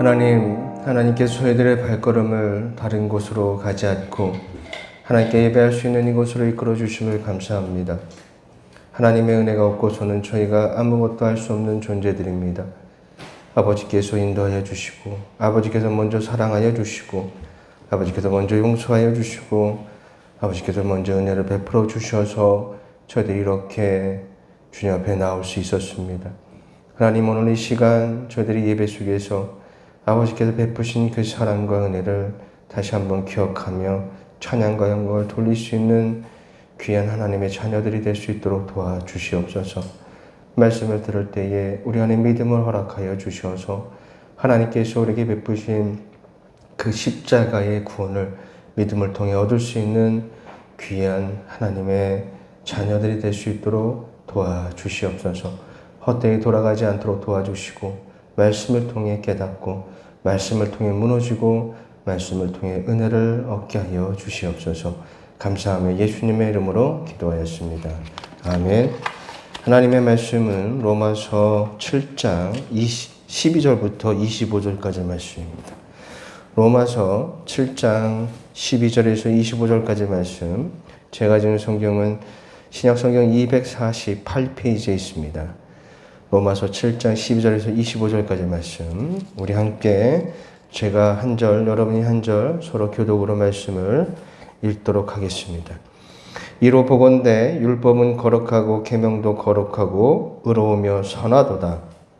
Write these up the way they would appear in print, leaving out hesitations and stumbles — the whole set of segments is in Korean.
하나님께서 저희들의 발걸음을 다른 곳으로 가지 않고 하나님께 예배할 수 있는 이곳으로 이끌어 주심을 감사합니다. 하나님의 은혜가 없고서는 저희가 아무것도 할 수 없는 존재들입니다. 아버지께서 인도하여 주시고, 아버지께서 먼저 사랑하여 주시고, 아버지께서 먼저 용서하여 주시고, 아버지께서 먼저 은혜를 베풀어 주셔서 저희들이 이렇게 주님 앞에 나올 수 있었습니다. 하나님, 오늘 이 시간 저희들이 예배 속에서 아버지께서 베푸신 그 사랑과 은혜를 다시 한번 기억하며 찬양과 영광을 돌릴 수 있는 귀한 하나님의 자녀들이 될 수 있도록 도와주시옵소서. 말씀을 들을 때에 우리 안에 믿음을 허락하여 주셔서 하나님께서 우리에게 베푸신 그 십자가의 구원을 믿음을 통해 얻을 수 있는 귀한 하나님의 자녀들이 될 수 있도록 도와주시옵소서. 헛되이 돌아가지 않도록 도와주시고, 말씀을 통해 깨닫고, 말씀을 통해 무너지고, 말씀을 통해 은혜를 얻게 하여 주시옵소서. 감사하며 예수님의 이름으로 기도하였습니다. 아멘. 하나님의 말씀은 로마서 7장 12절부터 25절까지 말씀입니다. 로마서 7장 12절에서 25절까지 말씀. 제가 지금 성경은 신약성경 248페이지에 있습니다. 로마서 7장 12절에서 25절까지 말씀. 우리 함께 제가 한 절, 여러분이 한 절 서로 교독으로 말씀을 읽도록 하겠습니다. 이로 보건대 율법은 거룩하고 계명도 거룩하고 의로우며 선하도다.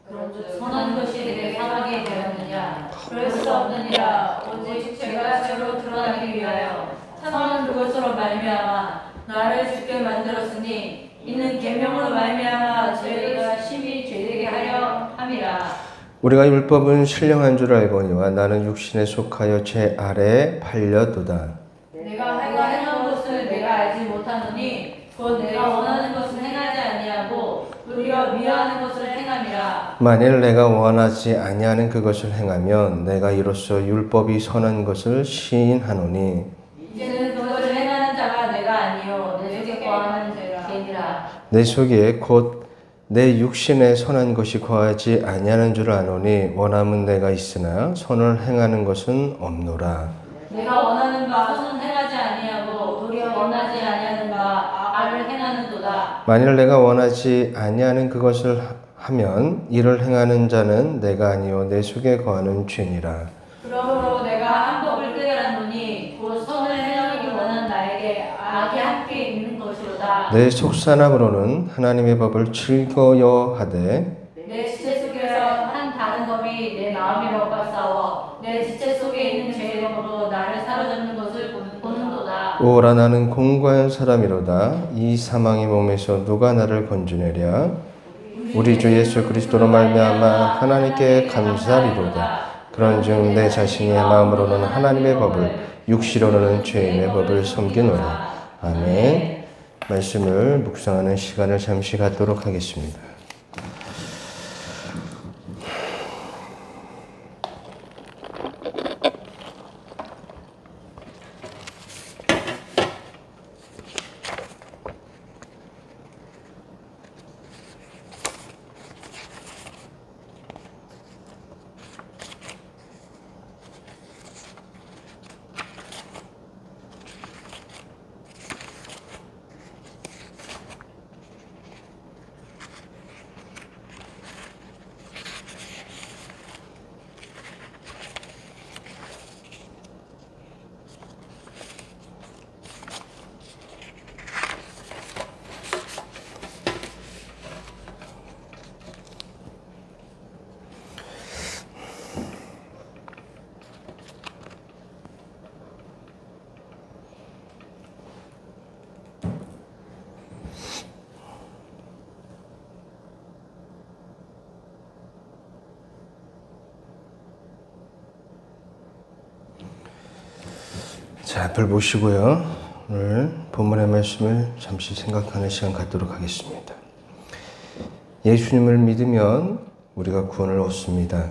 그런즉 선한 것이 내게 상하게 되었느냐? 그럴 수 없느니라. 오직 죄가 죄로 드러나기 위하여 선한 그것으로 말미암아 나를 죽게 만들었으니 이는 계명으로 말미암아 죄가 심히 죄되게 하려 함이라. 우리가 율법은 신령한 줄 알거니와 나는 육신에 속하여 죄 아래에 팔려도다. 내가 행한 것을 내가 알지 못하노니 곧 내가 원하는 것을 행하지 아니하고 도리어 미워하는 것을 행함이라. 만일 내가 원하지 아니하는 그것을 행하면 내가 이로써 율법이 선한 것을 시인하노니 이제는 그것을 행하는 자가 내가 아니요 내 속에 거하는 죄니라. 내 속에 곧 내 육신에 선한 것이 거하지 아니하는 줄 아노니 원함은 내가 있으나 선을 행하는 것은 없노라. 내가 원하는 바 선은 행하지 아니하고 도리어 원하지 아니하는 바 악을 행하는도다. 만일 내가 원하지 아니하는 그것을 하면 이를 행하는 자는 내가 아니요 내 속에 거하는 죄니라. 그러므로 내가 한 법을 깨달았노니 곧 선을 행하기 원하는 나에게 악이 함께 있는 것이로다. 내 속사람으로는 하나님의 법을 즐거워하되 내 지체 속에서 한 다른 법이 내 마음의 법과 싸워 내 지체 속에 있는 죄의 법으로 나를 사로잡는 것을 보는도다. 오라 나는 공고한 사람이로다. 이 사망의 몸에서 누가 나를 건져내랴. 우리 주 예수 그리스도로 말미암아 하나님께 감사리로다. 그런즉 내 자신의 마음으로는 하나님의 법을 육시로는 죄인의 법을 섬기노라. 아멘. 말씀을 묵상하는 시간을 잠시 갖도록 하겠습니다. 자, 앞을 보시고요. 오늘 본문의 말씀을 잠시 생각하는 시간 갖도록 하겠습니다. 예수님을 믿으면 우리가 구원을 얻습니다.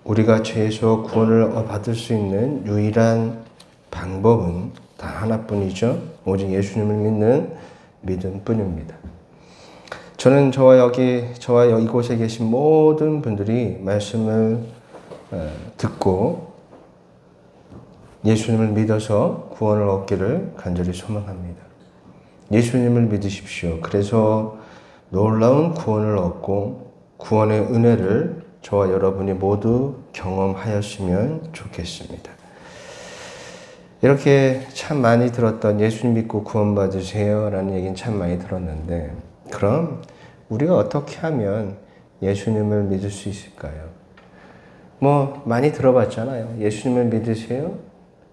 우리가 죄에서 구원을 받을 수 있는 유일한 방법은 다 하나뿐이죠. 오직 예수님을 믿는 믿음뿐입니다. 저는 저와 이곳에 계신 모든 분들이 말씀을 듣고 예수님을 믿어서 구원을 얻기를 간절히 소망합니다. 예수님을 믿으십시오. 그래서 놀라운 구원을 얻고 구원의 은혜를 저와 여러분이 모두 경험하였으면 좋겠습니다. 이렇게 참 많이 들었던 예수님 믿고 구원받으세요 라는 얘기는 참 많이 들었는데, 그럼 우리가 어떻게 하면 예수님을 믿을 수 있을까요? 많이 들어봤잖아요. 예수님을 믿으세요?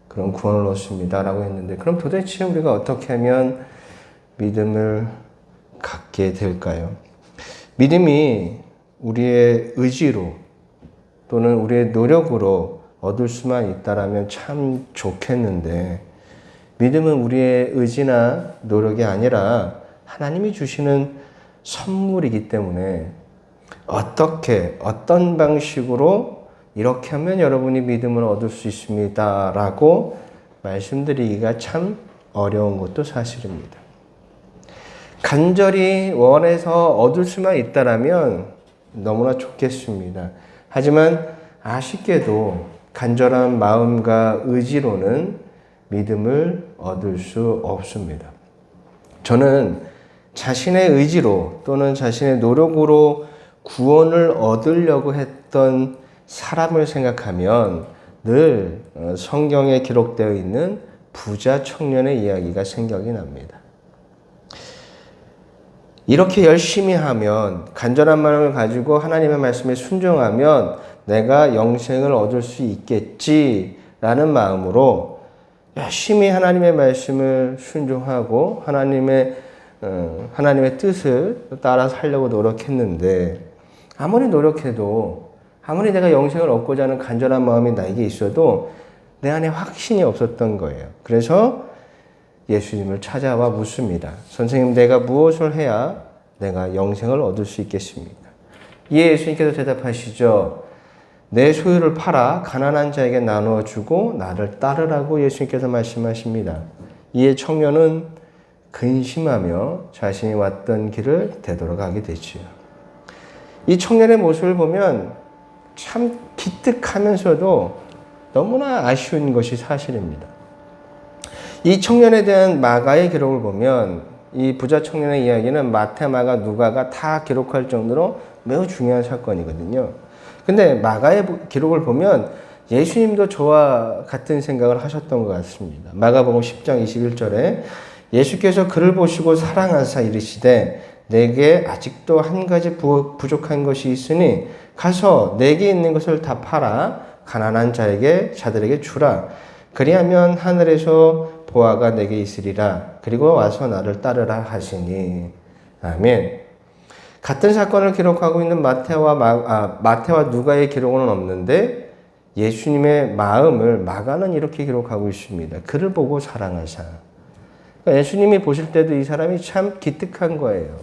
그럼 구원을 얻습니다 라고 했는데, 그럼 도대체 우리가 어떻게 하면 믿음을 갖게 될까요? 믿음이 우리의 의지로 또는 우리의 노력으로 얻을 수만 있다라면 참 좋겠는데, 믿음은 우리의 의지나 노력이 아니라 하나님이 주시는 선물이기 때문에 어떤 방식으로 이렇게 하면 여러분이 믿음을 얻을 수 있습니다 라고 말씀드리기가 참 어려운 것도 사실입니다. 간절히 원해서 얻을 수만 있다라면 너무나 좋겠습니다. 하지만 아쉽게도 간절한 마음과 의지로는 믿음을 얻을 수 없습니다. 저는 자신의 의지로 또는 자신의 노력으로 구원을 얻으려고 했던 사람을 생각하면 늘 성경에 기록되어 있는 부자 청년의 이야기가 생각이 납니다. 이렇게 열심히 하면, 간절한 마음을 가지고 하나님의 말씀에 순종하면 내가 영생을 얻을 수 있겠지라는 마음으로 열심히 하나님의 말씀을 순종하고 하나님의 뜻을 따라 살려고 노력했는데, 아무리 노력해도, 아무리 내가 영생을 얻고자 하는 간절한 마음이 나에게 있어도 내 안에 확신이 없었던 거예요. 그래서 예수님을 찾아와 묻습니다. 선생님, 내가 무엇을 해야 내가 영생을 얻을 수 있겠습니까? 이에 예수님께서 대답하시죠. 내 소유를 팔아 가난한 자에게 나누어 주고 나를 따르라고 예수님께서 말씀하십니다. 이에 청년은 근심하며 자신이 왔던 길을 되돌아가게 되지요. 이 청년의 모습을 보면 참 기특하면서도 너무나 아쉬운 것이 사실입니다. 이 청년에 대한 마가의 기록을 보면, 이 부자 청년의 이야기는 마태, 마가, 누가가 다 기록할 정도로 매우 중요한 사건이거든요. 근데 마가의 기록을 보면 예수님도 저와 같은 생각을 하셨던 것 같습니다. 마가복음 10장 21절에 예수께서 그를 보시고 사랑하사 이르시되 내게 아직도 한 가지 부족한 것이 있으니 가서 내게 있는 것을 다 팔아 가난한 자들에게 주라. 그리하면 하늘에서 보화가 내게 있으리라. 그리고 와서 나를 따르라 하시니. 아멘. 같은 사건을 기록하고 있는 마태와 누가의 기록은 없는데 예수님의 마음을 마가는 이렇게 기록하고 있습니다. 그를 보고 사랑하사. 그러니까 예수님이 보실 때도 이 사람이 참 기특한 거예요.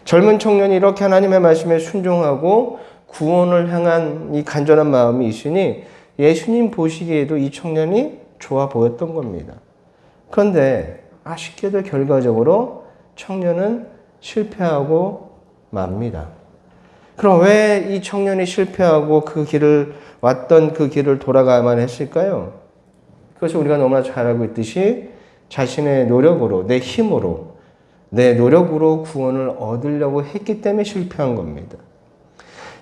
젊은 청년이 이렇게 하나님의 말씀에 순종하고 구원을 향한 이 간절한 마음이 있으니 예수님 보시기에도 이 청년이 좋아 보였던 겁니다. 그런데 아쉽게도 결과적으로 청년은 실패하고 맙니다. 그럼 왜 이 청년이 실패하고 왔던 그 길을 돌아가야만 했을까요? 그것이 우리가 너무나 잘 알고 있듯이 자신의 노력으로, 내 힘으로, 내 노력으로 구원을 얻으려고 했기 때문에 실패한 겁니다.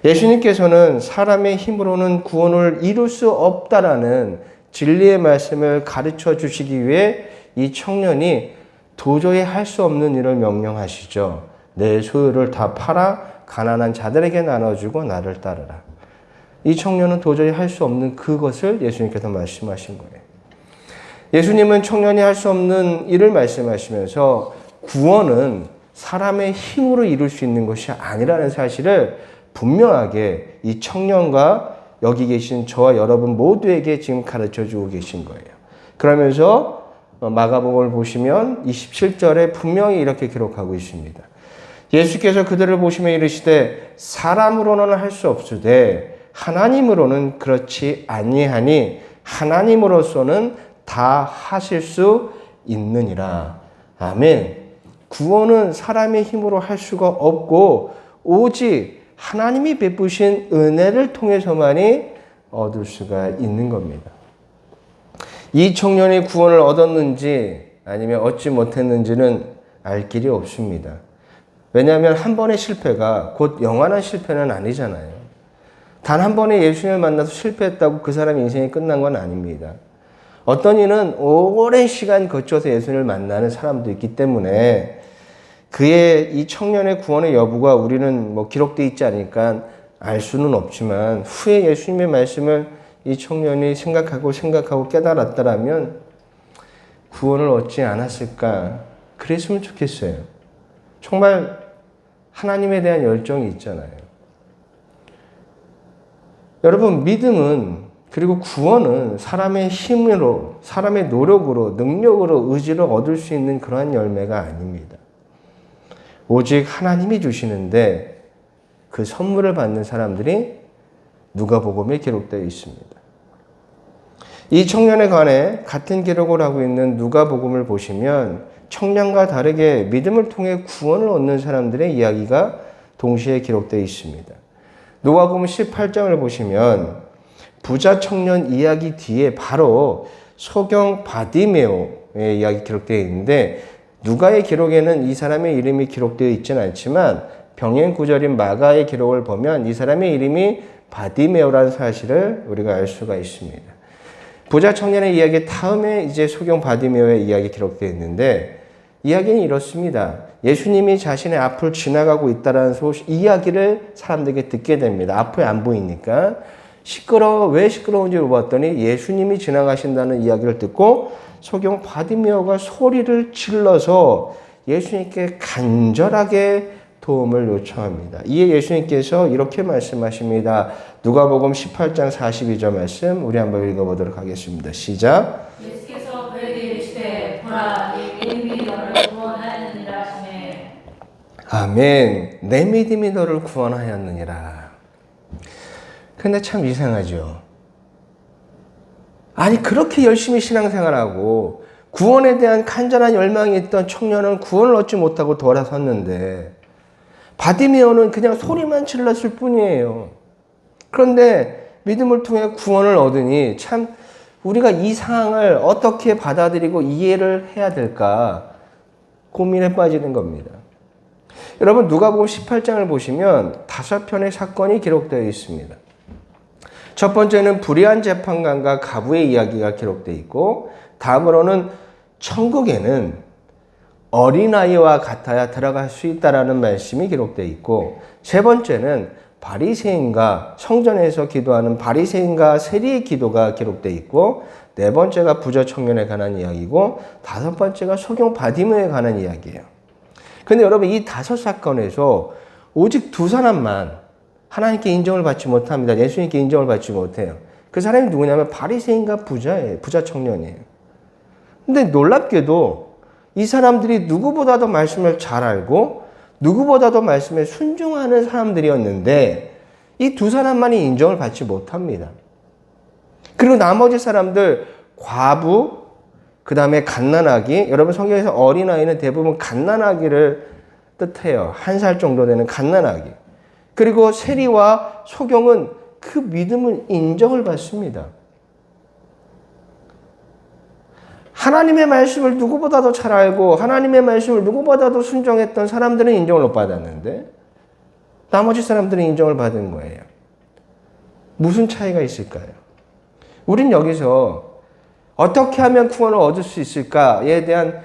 예수님께서는 사람의 힘으로는 구원을 이룰 수 없다라는 진리의 말씀을 가르쳐 주시기 위해 이 청년이 도저히 할 수 없는 일을 명령하시죠. 내 소유를 다 팔아 가난한 자들에게 나눠주고 나를 따르라. 이 청년은 도저히 할 수 없는 그것을 예수님께서 말씀하신 거예요. 예수님은 청년이 할 수 없는 일을 말씀하시면서 구원은 사람의 힘으로 이룰 수 있는 것이 아니라는 사실을 분명하게 이 청년과 여기 계신 저와 여러분 모두에게 지금 가르쳐 주고 계신 거예요. 그러면서 마가복음을 보시면 27절에 분명히 이렇게 기록하고 있습니다. 예수께서 그들을 보시며 이르시되 사람으로는 할 수 없으되 하나님으로는 그렇지 아니하니 하나님으로서는 다 하실 수 있느니라. 아멘. 구원은 사람의 힘으로 할 수가 없고 오직 하나님이 베푸신 은혜를 통해서만이 얻을 수가 있는 겁니다. 이 청년이 구원을 얻었는지 아니면 얻지 못했는지는 알 길이 없습니다. 왜냐하면 한 번의 실패가 곧 영원한 실패는 아니잖아요. 단 한 번에 예수님을 만나서 실패했다고 그 사람 인생이 끝난 건 아닙니다. 어떤 이는 오랜 시간 거쳐서 예수님을 만나는 사람도 있기 때문에 그의 이 청년의 구원의 여부가 우리는 기록되어 있지 않으니까 알 수는 없지만 후에 예수님의 말씀을 이 청년이 생각하고 깨달았다라면 구원을 얻지 않았을까 그랬으면 좋겠어요. 정말 하나님에 대한 열정이 있잖아요. 여러분, 믿음은 그리고 구원은 사람의 힘으로, 사람의 노력으로, 능력으로, 의지로 얻을 수 있는 그러한 열매가 아닙니다. 오직 하나님이 주시는데 그 선물을 받는 사람들이 누가복음에 기록되어 있습니다. 이 청년에 관해 같은 기록을 하고 있는 누가복음을 보시면 청년과 다르게 믿음을 통해 구원을 얻는 사람들의 이야기가 동시에 기록되어 있습니다. 누가복음 18장을 보시면 부자 청년 이야기 뒤에 바로 소경 바디메오의 이야기 기록되어 있는데 누가의 기록에는 이 사람의 이름이 기록되어 있지는 않지만 병행 구절인 마가의 기록을 보면 이 사람의 이름이 바디메오라는 사실을 우리가 알 수가 있습니다. 부자 청년의 이야기 다음에 이제 소경 바디메오의 이야기 기록되어 있는데 이야기는 이렇습니다. 예수님이 자신의 앞을 지나가고 있다는 이야기를 사람들에게 듣게 됩니다. 앞에 안 보이니까. 왜 시끄러운지 물어봤더니 예수님이 지나가신다는 이야기를 듣고 소경 바디메오가 소리를 질러서 예수님께 간절하게 도움을 요청합니다. 이에 예수님께서 이렇게 말씀하십니다. 누가복음 18장 42절 말씀 우리 한번 읽어보도록 하겠습니다. 시작. 예수께서 그에게 이르시되 보라 네 믿음이 너를 구원하였느니라 하시매. 아멘. 내 믿음이 너를 구원하였느니라. 근데 참 이상하죠. 아니 그렇게 열심히 신앙생활하고 구원에 대한 간절한 열망이 있던 청년은 구원을 얻지 못하고 돌아섰는데 바디메오는 그냥 소리만 질렀을 뿐이에요. 그런데 믿음을 통해 구원을 얻으니 참 우리가 이 상황을 어떻게 받아들이고 이해를 해야 될까 고민에 빠지는 겁니다. 여러분 누가복음 18장을 보시면 5편의 사건이 기록되어 있습니다. 첫 번째는 불의한 재판관과 가부의 이야기가 기록되어 있고 다음으로는 천국에는 어린아이와 같아야 들어갈 수 있다라는 말씀이 기록되어 있고 세 번째는 바리새인과 성전에서 기도하는 바리새인과 세리의 기도가 기록되어 있고 네 번째가 부자 청년에 관한 이야기고 다섯 번째가 소경 바디메오에 관한 이야기예요. 그런데 여러분 이 5사건에서 오직 2사람만 하나님께 인정을 받지 못합니다. 예수님께 인정을 받지 못해요. 그 사람이 누구냐면 바리새인과 부자 청년이에요. 근데 놀랍게도 이 사람들이 누구보다도 말씀을 잘 알고 누구보다도 말씀에 순종하는 사람들이었는데 이 2사람만이 인정을 받지 못합니다. 그리고 나머지 사람들 과부, 그 다음에 갓난아기, 여러분 성경에서 어린아이는 대부분 갓난아기를 뜻해요. 1살 정도 되는 갓난아기. 그리고 세리와 소경은 그 믿음을 인정을 받습니다. 하나님의 말씀을 누구보다도 잘 알고 하나님의 말씀을 누구보다도 순종했던 사람들은 인정을 못 받았는데 나머지 사람들은 인정을 받은 거예요. 무슨 차이가 있을까요? 우린 여기서 어떻게 하면 구원을 얻을 수 있을까에 대한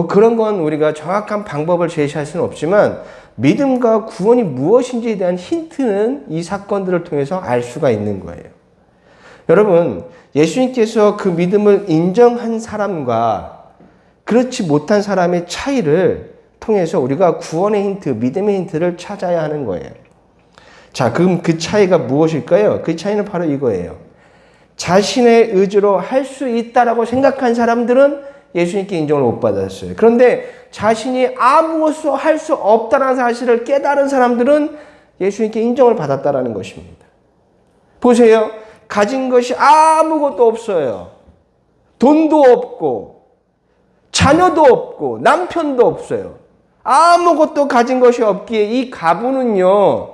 그런 건 우리가 정확한 방법을 제시할 수는 없지만 믿음과 구원이 무엇인지에 대한 힌트는 이 사건들을 통해서 알 수가 있는 거예요. 여러분, 예수님께서 그 믿음을 인정한 사람과 그렇지 못한 사람의 차이를 통해서 우리가 구원의 힌트, 믿음의 힌트를 찾아야 하는 거예요. 자, 그럼 그 차이가 무엇일까요? 그 차이는 바로 이거예요. 자신의 의지로 할 수 있다라고 생각한 사람들은 예수님께 인정을 못 받았어요. 그런데 자신이 아무것도 할 수 없다는 사실을 깨달은 사람들은 예수님께 인정을 받았다라는 것입니다. 보세요. 가진 것이 아무것도 없어요. 돈도 없고 자녀도 없고 남편도 없어요. 아무것도 가진 것이 없기에 이 가부는요.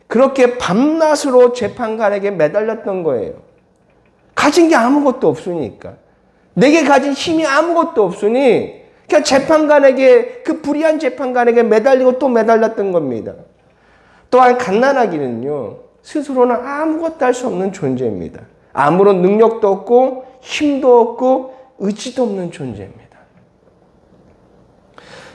그렇게 밤낮으로 재판관에게 매달렸던 거예요. 가진 게 아무것도 없으니까. 내게 가진 힘이 아무것도 없으니 그냥 재판관에게, 그 불의한 재판관에게 매달리고 또 매달렸던 겁니다. 또한 갓난아기는요, 스스로는 아무것도 할 수 없는 존재입니다. 아무런 능력도 없고 힘도 없고 의지도 없는 존재입니다.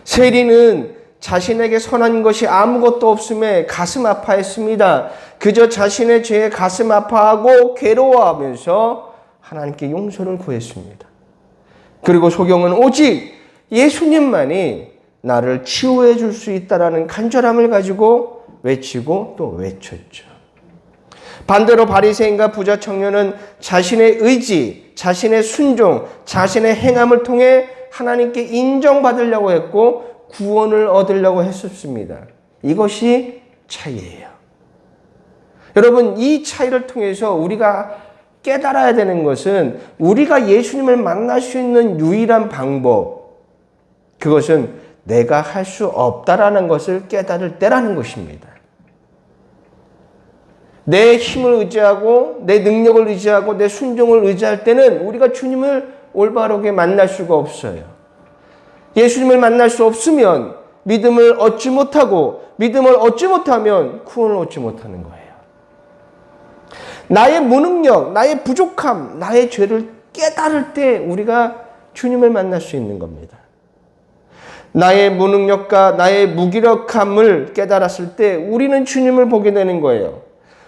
세리는 자신에게 선한 것이 아무것도 없음에 가슴 아파했습니다. 그저 자신의 죄에 가슴 아파하고 괴로워하면서 하나님께 용서를 구했습니다. 그리고 소경은 오직 예수님만이 나를 치유해 줄 수 있다라는 간절함을 가지고 외치고 또 외쳤죠. 반대로 바리새인과 부자 청년은 자신의 의지, 자신의 순종, 자신의 행함을 통해 하나님께 인정받으려고 했고 구원을 얻으려고 했었습니다. 이것이 차이예요. 여러분, 이 차이를 통해서 우리가 깨달아야 되는 것은 우리가 예수님을 만날 수 있는 유일한 방법, 그것은 내가 할 수 없다라는 것을 깨달을 때라는 것입니다. 내 힘을 의지하고 내 능력을 의지하고 내 순종을 의지할 때는 우리가 주님을 올바르게 만날 수가 없어요. 예수님을 만날 수 없으면 믿음을 얻지 못하고 믿음을 얻지 못하면 구원을 얻지 못하는 거예요. 나의 무능력, 나의 부족함, 나의 죄를 깨달을 때 우리가 주님을 만날 수 있는 겁니다. 나의 무능력과 나의 무기력함을 깨달았을 때 우리는 주님을 보게 되는 거예요.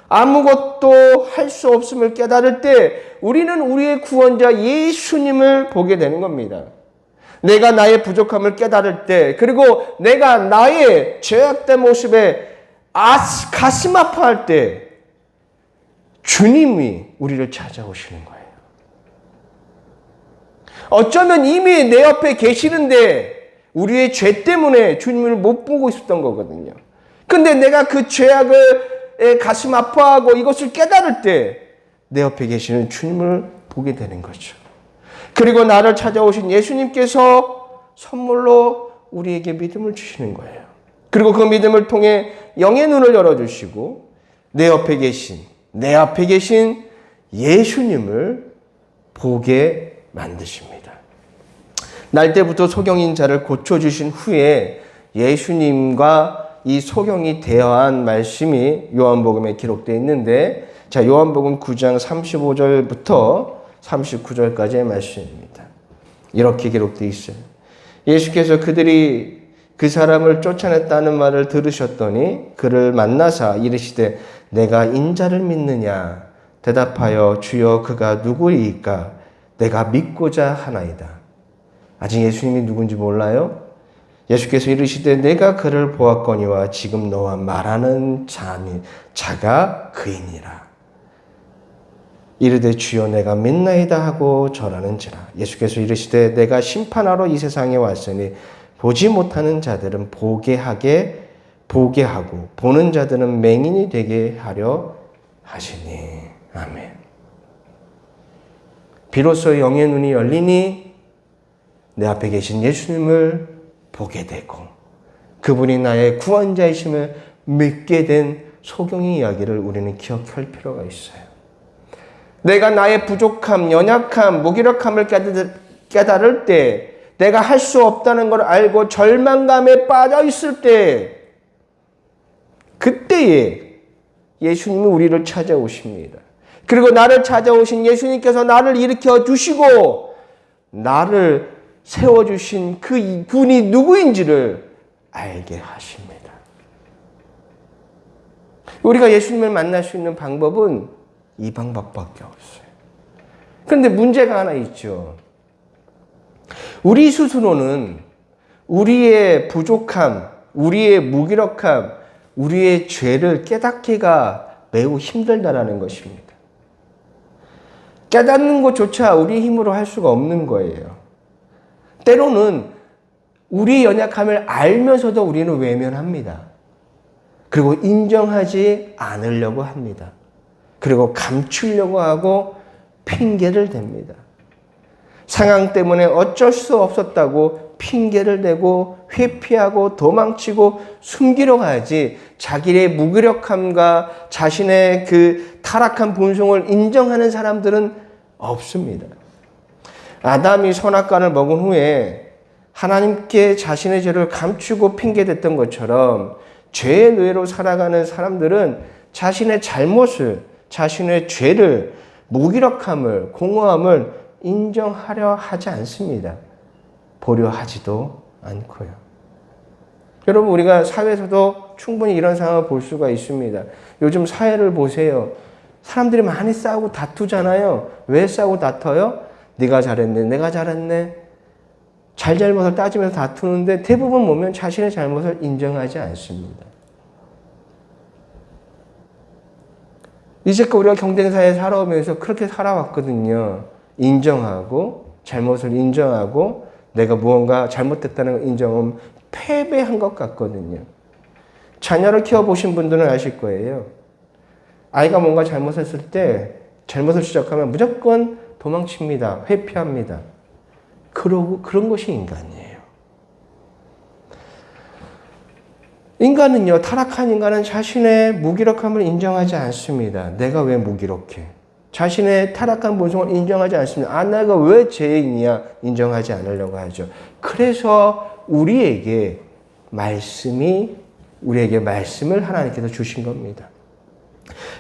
아무것도 할 수 없음을 깨달을 때 우리는 우리의 구원자 예수님을 보게 되는 겁니다. 내가 나의 부족함을 깨달을 때, 그리고 내가 나의 죄악된 모습에 가슴 아파할 때 주님이 우리를 찾아오시는 거예요. 어쩌면 이미 내 옆에 계시는데 우리의 죄 때문에 주님을 못 보고 있었던 거거든요. 근데 내가 그 죄악을 가슴 아파하고 이것을 깨달을 때 내 옆에 계시는 주님을 보게 되는 거죠. 그리고 나를 찾아오신 예수님께서 선물로 우리에게 믿음을 주시는 거예요. 그리고 그 믿음을 통해 영의 눈을 열어주시고 내 앞에 계신 예수님을 보게 만드십니다. 날 때부터 소경인 자를 고쳐주신 후에 예수님과 이 소경이 대화한 말씀이 요한복음에 기록되어 있는데, 자, 요한복음 9장 35절부터 39절까지의 말씀입니다. 이렇게 기록되어 있어요. 예수께서 그들이 그 사람을 쫓아냈다는 말을 들으셨더니 그를 만나사 이르시되 내가 인자를 믿느냐? 대답하여 주여 그가 누구이까? 내가 믿고자 하나이다. 아직 예수님이 누군지 몰라요? 예수께서 이르시되 내가 그를 보았거니와 지금 너와 말하는 자가 그이니라. 이르되 주여 내가 믿나이다 하고 절하는지라. 예수께서 이르시되 내가 심판하러 이 세상에 왔으니 보지 못하는 자들은 보게 하고 보는 자들은 맹인이 되게 하려 하시니. 아멘. 비로소 영의 눈이 열리니 내 앞에 계신 예수님을 보게 되고 그분이 나의 구원자이심을 믿게 된 소경의 이야기를 우리는 기억할 필요가 있어요. 내가 나의 부족함, 연약함, 무기력함을 깨달을 때, 내가 할 수 없다는 걸 알고 절망감에 빠져 있을 때, 그때에 예수님이 우리를 찾아오십니다. 그리고 나를 찾아오신 예수님께서 나를 일으켜 주시고 나를 세워주신 그 분이 누구인지를 알게 하십니다. 우리가 예수님을 만날 수 있는 방법은 이 방법밖에 없어요. 그런데 문제가 하나 있죠. 우리 스스로는 우리의 부족함, 우리의 무기력함, 우리의 죄를 깨닫기가 매우 힘들다라는 것입니다. 깨닫는 것조차 우리 힘으로 할 수가 없는 거예요. 때로는 우리의 연약함을 알면서도 우리는 외면합니다. 그리고 인정하지 않으려고 합니다. 그리고 감추려고 하고 핑계를 댑니다. 상황 때문에 어쩔 수 없었다고 핑계를 대고 회피하고 도망치고 숨기려고 하지 자기의 무기력함과 자신의 그 타락한 본성을 인정하는 사람들은 없습니다. 아담이 선악과를 먹은 후에 하나님께 자신의 죄를 감추고 핑계댔던 것처럼 죄의 노예로 살아가는 사람들은 자신의 잘못을, 자신의 죄를, 무기력함을, 공허함을 인정하려 하지 않습니다. 보려 하지도 않고요. 여러분, 우리가 사회에서도 충분히 이런 상황을 볼 수가 있습니다. 요즘 사회를 보세요. 사람들이 많이 싸우고 다투잖아요. 왜 싸우고 다퉈요? 네가 잘했네, 내가 잘했네. 잘잘못을 따지면서 다투는데 대부분 보면 자신의 잘못을 인정하지 않습니다. 이제껏 우리가 경쟁사회에 살아오면서 그렇게 살아왔거든요. 인정하고 잘못을 인정하고 내가 무언가 잘못됐다는 걸 인정하면 패배한 것 같거든요. 자녀를 키워보신 분들은 아실 거예요. 아이가 뭔가 잘못했을 때 잘못을 지적하면 무조건 도망칩니다. 회피합니다. 그런 것이 인간이에요. 인간은요, 타락한 인간은 자신의 무기력함을 인정하지 않습니다. 내가 왜 무기력해? 자신의 타락한 본성을 인정하지 않습니다. 내가 왜 죄인이야? 인정하지 않으려고 하죠. 그래서 우리에게 말씀을 하나님께서 주신 겁니다.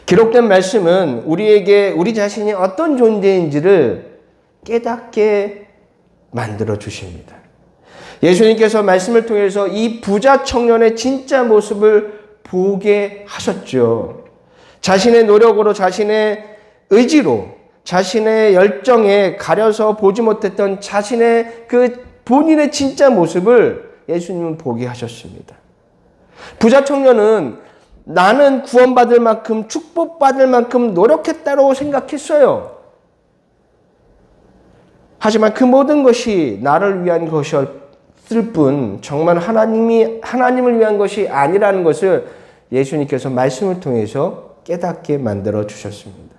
기록된 말씀은 우리에게 우리 자신이 어떤 존재인지를 깨닫게 만들어 주십니다. 예수님께서 말씀을 통해서 이 부자 청년의 진짜 모습을 보게 하셨죠. 자신의 노력으로, 자신의 의지로, 자신의 열정에 가려서 보지 못했던 자신의 그 본인의 진짜 모습을 예수님은 보게 하셨습니다. 부자 청년은 나는 구원받을 만큼, 축복받을 만큼 노력했다고 생각했어요. 하지만 그 모든 것이 나를 위한 것이었을 뿐 정말 하나님을 위한 것이 아니라는 것을 예수님께서 말씀을 통해서 깨닫게 만들어 주셨습니다.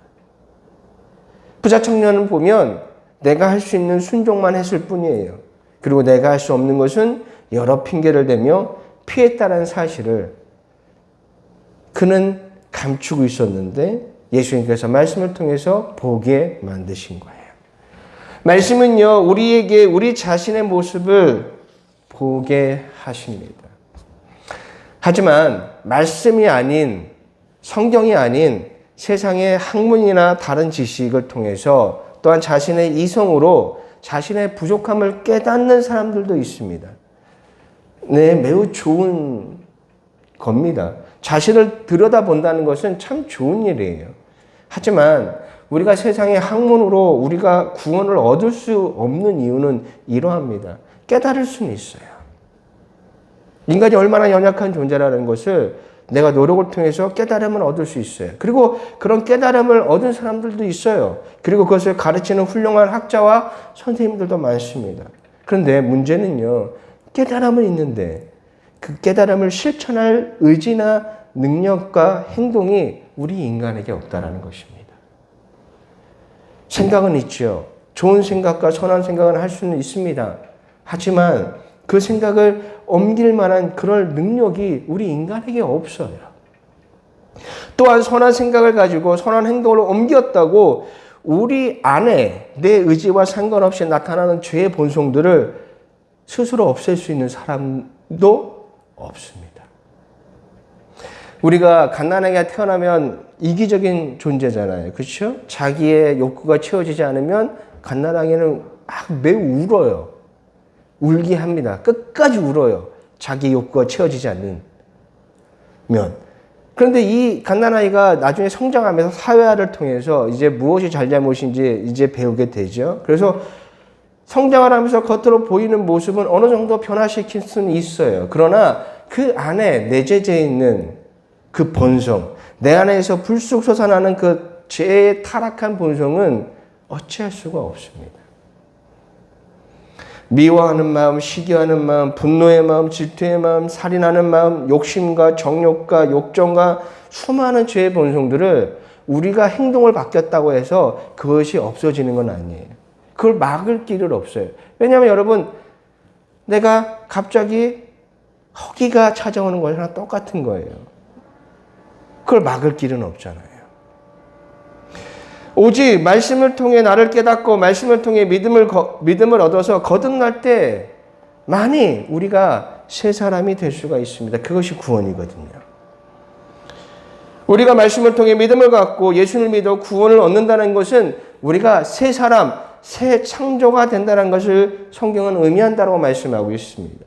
부자 청년은 보면 내가 할 수 있는 순종만 했을 뿐이에요. 그리고 내가 할 수 없는 것은 여러 핑계를 대며 피했다는 사실을 그는 감추고 있었는데 예수님께서 말씀을 통해서 보게 만드신 거예요. 말씀은요, 우리에게 우리 자신의 모습을 보게 하십니다. 하지만 말씀이 아닌, 성경이 아닌 세상의 학문이나 다른 지식을 통해서 또한 자신의 이성으로 자신의 부족함을 깨닫는 사람들도 있습니다. 네, 매우 좋은 겁니다. 자신을 들여다본다는 것은 참 좋은 일이에요. 하지만 우리가 세상의 학문으로 우리가 구원을 얻을 수 없는 이유는 이러합니다. 깨달을 수는 있어요. 인간이 얼마나 연약한 존재라는 것을 내가 노력을 통해서 깨달음을 얻을 수 있어요. 그리고 그런 깨달음을 얻은 사람들도 있어요. 그리고 그것을 가르치는 훌륭한 학자와 선생님들도 많습니다. 그런데 문제는요, 깨달음은 있는데 그 깨달음을 실천할 의지나 능력과 행동이 우리 인간에게 없다라는 것입니다. 생각은 있죠. 좋은 생각과 선한 생각은 할 수는 있습니다. 하지만 그 생각을 옮길 만한 그럴 능력이 우리 인간에게 없어요. 또한 선한 생각을 가지고 선한 행동을 옮겼다고 우리 안에 내 의지와 상관없이 나타나는 죄의 본성들을 스스로 없앨 수 있는 사람도 없습니다. 우리가 갓난아기가 태어나면 이기적인 존재잖아요. 그렇죠? 자기의 욕구가 채워지지 않으면 갓난아기는 매우 울어요. 울게 합니다. 끝까지 울어요. 자기 욕구가 채워지지 않으면. 그런데 이 갓난아이가 나중에 성장하면서 사회화를 통해서 이제 무엇이 잘잘못인지 이제 배우게 되죠. 그래서 성장을 하면서 겉으로 보이는 모습은 어느 정도 변화시킬 수는 있어요. 그러나 그 안에 내재되어 있는 그 본성, 내 안에서 불쑥 솟아나는 그 죄의 타락한 본성은 어찌할 수가 없습니다. 미워하는 마음, 시기하는 마음, 분노의 마음, 질투의 마음, 살인하는 마음, 욕심과 정욕과 욕정과 수많은 죄의 본성들을 우리가 행동을 바뀌었다고 해서 그것이 없어지는 건 아니에요. 그걸 막을 길은 없어요. 왜냐하면 여러분, 내가 갑자기 허기가 찾아오는 거랑 똑같은 거예요. 그걸 막을 길은 없잖아요. 오직 말씀을 통해 나를 깨닫고 말씀을 통해 믿음을 얻어서 거듭날 때 많이 우리가 새 사람이 될 수가 있습니다. 그것이 구원이거든요. 우리가 말씀을 통해 믿음을 갖고 예수를 믿어 구원을 얻는다는 것은 우리가 새 사람, 새 창조가 된다는 것을 성경은 의미한다고 말씀하고 있습니다.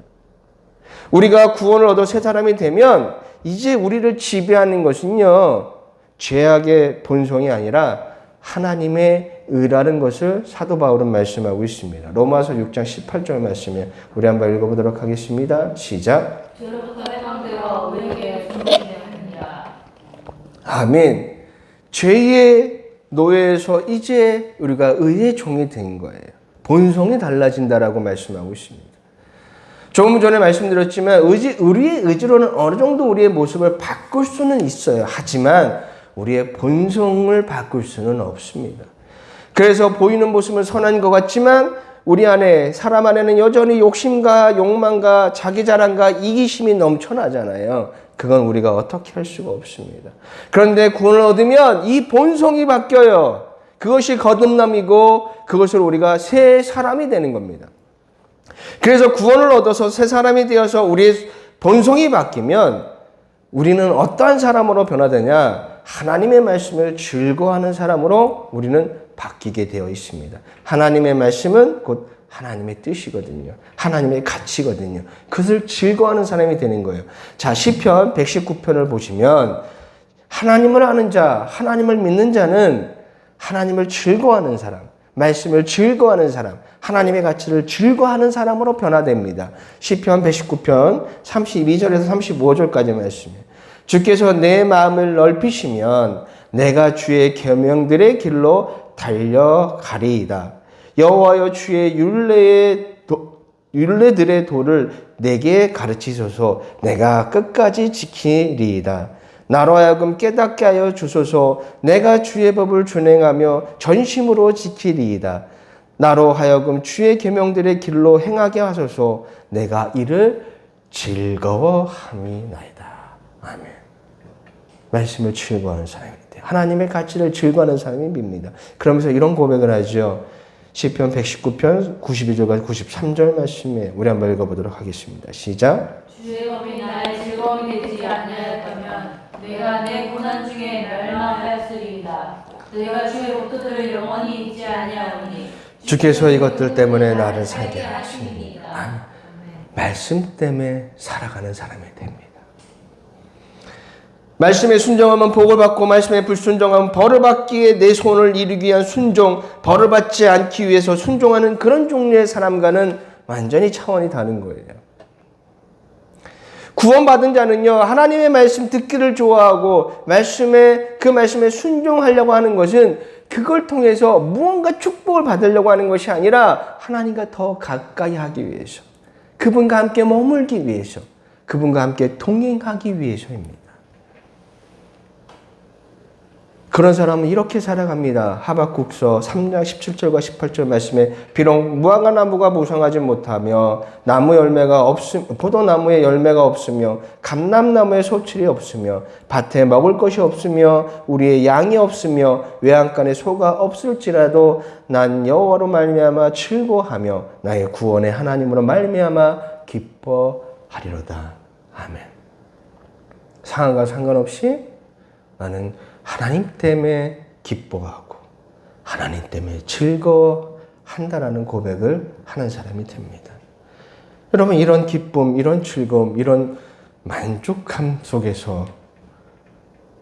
우리가 구원을 얻어 새 사람이 되면 이제 우리를 지배하는 것은요, 죄악의 본성이 아니라 하나님의 의라는 것을 사도 바울은 말씀하고 있습니다. 로마서 6장 18절 말씀에 우리 한번 읽어보도록 하겠습니다. 시작. 죄로부터 해방되어 우리에게 존재되었느니라. 아멘. 죄의 노예에서 이제 우리가 의의 종이 된 거예요. 본성이 달라진다라고 말씀하고 있습니다. 조금 전에 말씀드렸지만 우리의 의지로는 어느 정도 우리의 모습을 바꿀 수는 있어요. 하지만 우리의 본성을 바꿀 수는 없습니다. 그래서 보이는 모습은 선한 것 같지만 우리 안에, 사람 안에는 여전히 욕심과 욕망과 자기 자랑과 이기심이 넘쳐나잖아요. 그건 우리가 어떻게 할 수가 없습니다. 그런데 구원을 얻으면 이 본성이 바뀌어요. 그것이 거듭남이고 그것을 우리가 새 사람이 되는 겁니다. 그래서 구원을 얻어서 새 사람이 되어서 우리의 본성이 바뀌면 우리는 어떠한 사람으로 변화되냐? 하나님의 말씀을 즐거워하는 사람으로 우리는 바뀌게 되어 있습니다. 하나님의 말씀은 곧 하나님의 뜻이거든요. 하나님의 가치거든요. 그것을 즐거워하는 사람이 되는 거예요. 자, 시편 119편을 보시면 하나님을 아는 자, 하나님을 믿는 자는 하나님을 즐거워하는 사람, 말씀을 즐거워하는 사람, 하나님의 가치를 즐거워하는 사람으로 변화됩니다. 시편 119편 32절에서 35절까지 말씀이에요. 주께서 내 마음을 넓히시면 내가 주의 계명들의 길로 달려가리이다. 여호와여 주의 율례들의 도를 내게 가르치소서. 내가 끝까지 지키리이다. 나로 하여금 깨닫게 하여 주소서. 내가 주의 법을 준행하며 전심으로 지키리이다. 나로 하여금 주의 계명들의 길로 행하게 하소서. 내가 이를 즐거워함이나이다. 아멘. 말씀을 즐거워하는 사람이 돼요. 하나님의 가치를 즐거워하는 사람이 밉니다. 그러면서 이런 고백을 하죠. 시편 119편 92절과 93절 말씀에 우리 한번 읽어보도록 하겠습니다. 시작. 주의 법이 나의 즐거움이 되지 아니하였다면 내가 내 고난 중에 멸망하였으리이다. 내가 주의 법도들을 영원히 잊지 아니하오니 주께서 이것들 때문에 나를 살게 하시니 말씀 때문에 살아가는 사람이 됩니다. 말씀에 순종하면 복을 받고 말씀에 불순종하면 벌을 받기에 내 소원을 이루기 위한 순종, 벌을 받지 않기 위해서 순종하는 그런 종류의 사람과는 완전히 차원이 다른 거예요. 구원받은 자는요, 하나님의 말씀 듣기를 좋아하고 그 말씀에 순종하려고 하는 것은 그걸 통해서 무언가 축복을 받으려고 하는 것이 아니라 하나님과 더 가까이 하기 위해서, 그분과 함께 머물기 위해서, 그분과 함께 동행하기 위해서입니다. 그런 사람은 이렇게 살아갑니다. 하박국서 3장 17절과 18절 말씀에 비록 무화과 나무가 무성하지 못하며 포도나무에 열매가 없으며 감람나무에 소출이 없으며 밭에 먹을 것이 없으며 우리의 양이 없으며 외양간에 소가 없을지라도 난 여호와로 말미암아 즐거워하며 나의 구원의 하나님으로 말미암아 기뻐하리로다. 아멘. 상황과 상관없이 나는 하나님 때문에 기뻐하고 하나님 때문에 즐거워한다라는 고백을 하는 사람이 됩니다. 여러분, 이런 기쁨, 이런 즐거움, 이런 만족함 속에서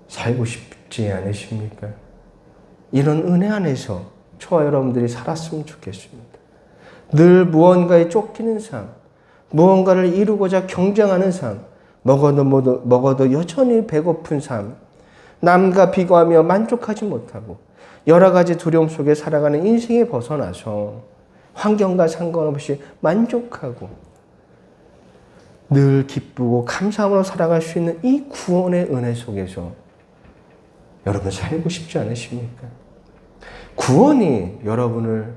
살고 싶지 않으십니까? 이런 은혜 안에서 저와 여러분들이 살았으면 좋겠습니다. 늘 무언가에 쫓기는 삶, 무언가를 이루고자 경쟁하는 삶, 먹어도 여전히 배고픈 삶, 남과 비교하며 만족하지 못하고 여러 가지 두려움 속에 살아가는 인생에 벗어나서 환경과 상관없이 만족하고 늘 기쁘고 감사함으로 살아갈 수 있는 이 구원의 은혜 속에서 여러분 살고 싶지 않으십니까? 구원이 여러분을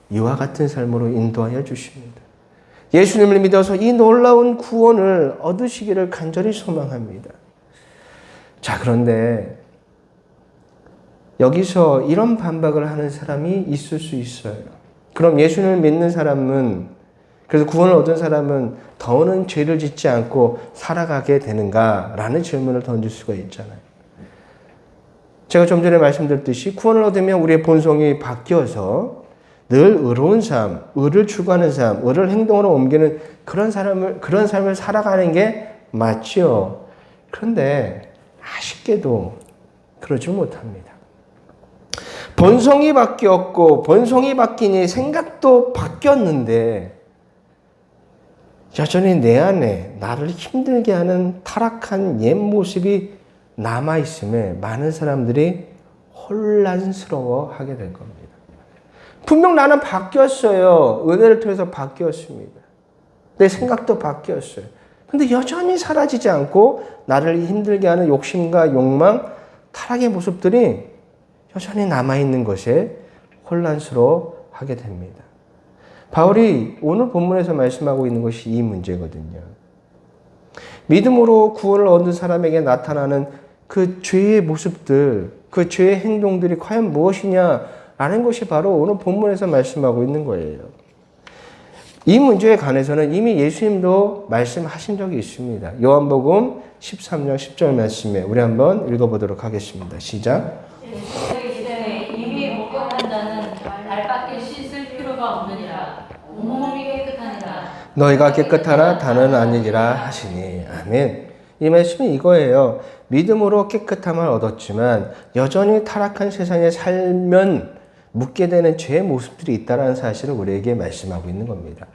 이와 같은 삶으로 인도하여 주십니다. 예수님을 믿어서 이 놀라운 구원을 얻으시기를 간절히 소망합니다. 자, 그런데 여기서 이런 반박을 하는 사람이 있을 수 있어요. 그럼 예수님을 믿는 사람은, 그래서 구원을 얻은 사람은 더는 죄를 짓지 않고 살아가게 되는가? 라는 질문을 던질 수가 있잖아요. 제가 좀 전에 말씀드렸듯이 구원을 얻으면 우리의 본성이 바뀌어서 늘 의로운 삶, 의를 추구하는 삶, 의를 행동으로 옮기는 그런 삶을 살아가는 게 맞지요. 그런데 아쉽게도 그러지 못합니다. 본성이 바뀌었고, 본성이 바뀌니 생각도 바뀌었는데, 여전히 내 안에 나를 힘들게 하는 타락한 옛 모습이 남아있음에 많은 사람들이 혼란스러워 하게 될 겁니다. 분명 나는 바뀌었어요. 은혜를 통해서 바뀌었습니다. 내 생각도 바뀌었어요. 근데 여전히 사라지지 않고 나를 힘들게 하는 욕심과 욕망, 타락의 모습들이 여전히 남아있는 것에 혼란스러워 하게 됩니다. 바울이 오늘 본문에서 말씀하고 있는 것이 이 문제거든요. 믿음으로 구원을 얻는 사람에게 나타나는 그 죄의 모습들, 그 죄의 행동들이 과연 무엇이냐라는 것이 바로 오늘 본문에서 말씀하고 있는 거예요. 이 문제에 관해서는 이미 예수님도 말씀하신 적이 있습니다. 요한복음 13장 10절 말씀에 우리 한번 읽어보도록 하겠습니다. 시작. 이미 목격한 자는 발밖에 씻을 필요가 없느니라. 온몸이 깨끗하니라. 너희가 깨끗하나 다는 아니니라 하시니. 아멘. 이 말씀은 이거예요. 믿음으로 깨끗함을 얻었지만 여전히 타락한 세상에 살면 묻게 되는 죄의 모습들이 있다는 사실을 우리에게 말씀하고 있는 겁니다.